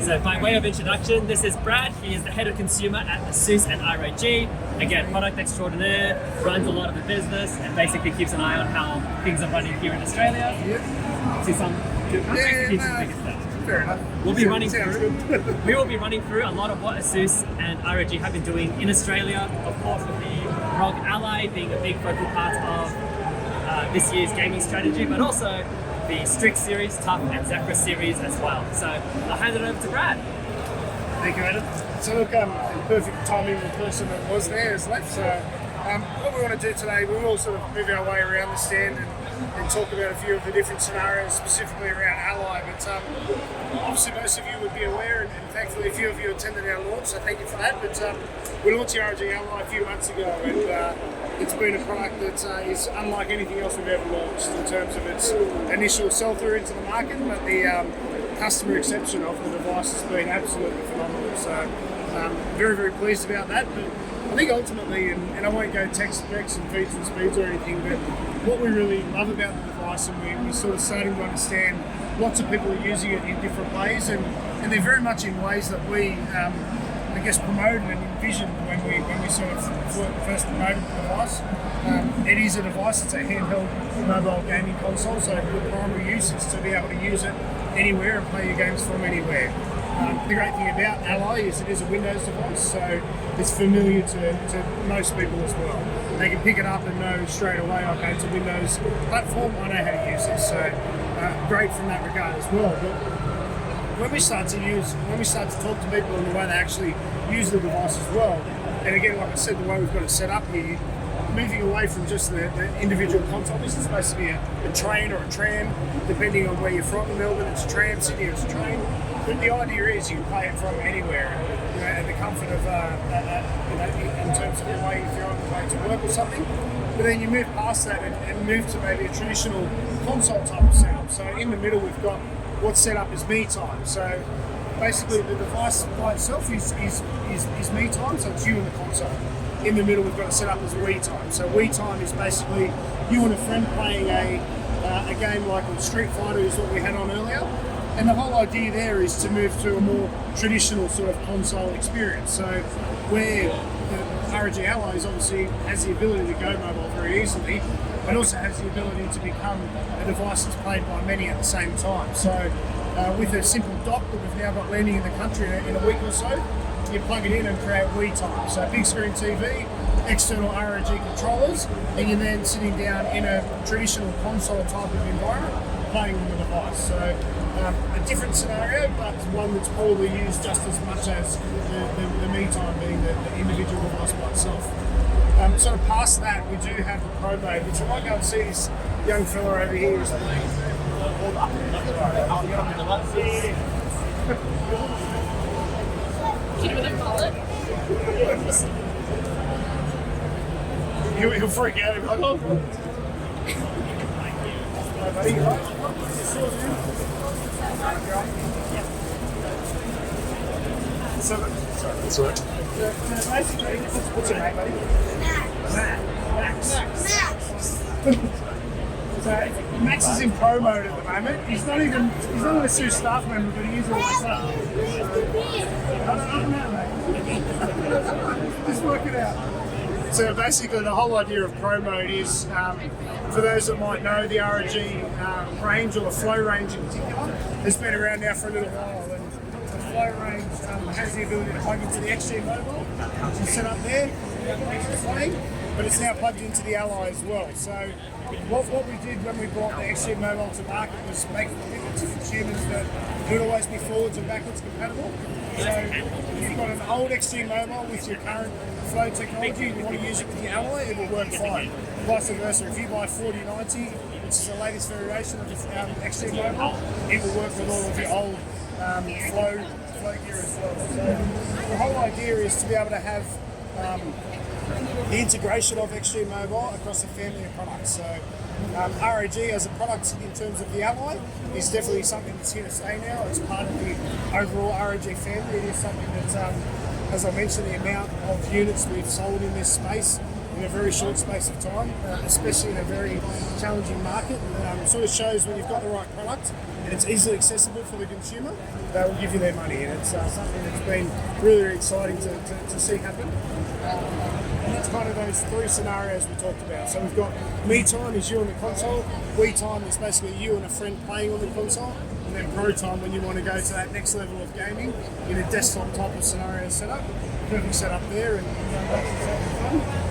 So by way of introduction, this is Brad. He is the head of consumer at Asus and ROG. Again, product extraordinaire, runs a lot of the business, and basically keeps an eye on how things are running here in Australia. Yep. See some good Fair enough. We will be running through a lot of what Asus and ROG have been doing in Australia, of course with the ROG Ally being a big focal part of this year's gaming strategy, but also the Strix series, Tough and Zephyr series as well. So I'll hand it over to Brad. Thank you, Adam. So look, perfect timing, the person that was there has left. So what we want to do today, we will sort of move our way around the stand and talk about a few of the different scenarios, specifically around Ally. But obviously most of you would be aware, and thankfully a few of you attended our launch, so thank you for that. But we launched the ROG Ally a few months ago, and it's been a product that is unlike anything else we've ever launched in terms of its initial sell-through into the market, but the customer reception of the device has been absolutely phenomenal. So very, very pleased about that. But I think ultimately, and I won't go tech specs and features and speeds or anything, but what we really love about the device, and we're sort of starting to understand lots of people are using it in different ways, and they're very much in ways that we I guess promoted and envisioned when we sort of first promoted the device. It is a device, it's a handheld mobile gaming console, so the primary use is to be able to use it anywhere and play your games from anywhere. The great thing about Ally is it is a Windows device, so it's familiar to most people as well. They can pick it up and know straight away, okay, it's a Windows platform, I know how to use this, so great from that regard as well. But when we start to talk to people in the way they actually use the device as well, and again, like I said, the way we've got it set up here, moving away from just the individual console, this is supposed to be a train or a tram, depending on where you're from. In Melbourne, it's a tram, Sydney, it's a train. But the idea is you can play it from anywhere, and the comfort of, in terms of the way if you're on the way to work or something. But then you move past that and move to maybe a traditional console type of setup. So in the middle, we've got what's set up as me time. So basically, the device by itself is me time, so it's you and the console. In the middle, we've got it set up as Wii time. So Wii time is basically you and a friend playing a game like Street Fighter is what we had on earlier. And the whole idea there is to move to a more traditional sort of console experience. So where the ROG Ally obviously has the ability to go mobile very easily, but also has the ability to become a device that's played by many at the same time. So with a simple dock that we've now got landing in the country in a week or so, you plug it in and create Wii time. So big screen TV, external ROG controllers, and you're then sitting down in a traditional console type of environment playing on the device. So a different scenario, but one that's probably used just as much as the me time being the individual device by itself. Sort of past that, we do have the Pro mode, which you might go and see this young fella over here is playing. He'll freak out. He'll be like, oh. Hello, buddy. You right? Sorry, that's all right. Basically, what's your name, buddy? Max. So Max is in pro mode at the moment. He's not a Asus staff member, but he is all the stuff. I don't know, mate. Just work it out. So basically the whole idea of pro mode is, for those that might know, the ROG range, or the Flow range in particular, has been around now for a little while. And the Flow range has the ability to plug into the XG Mobile, which is set up there, but it's now plugged into the Ally as well. So what we did when we brought the XG Mobile to market was make the commitment to consumers that it would always be forwards and backwards compatible. So if you've got an old XG Mobile with your current Flow technology and you want to use it with your Ally, it will work fine. Vice versa, if you buy 4090, which is the latest variation of the XG Mobile, it will work with all of your old Flow gear as well. So the whole idea is to be able to have the integration of XG Mobile across a family of products. So ROG as a product in terms of the Ally is definitely something that's here to stay now. It's part of the overall ROG family. It is something that, as I mentioned, the amount of units we've sold in this space in a very short space of time, especially in a very challenging market. Sort of shows when you've got the right product and it's easily accessible for the consumer, they will give you their money, and it's something that's been really exciting to see happen. And that's kind of those three scenarios we talked about. So we've got me time is you on the console, we time is basically you and a friend playing on the console, and then pro time when you want to go to that next level of gaming in a desktop type of scenario setup. Perfect setup there, and make it fun.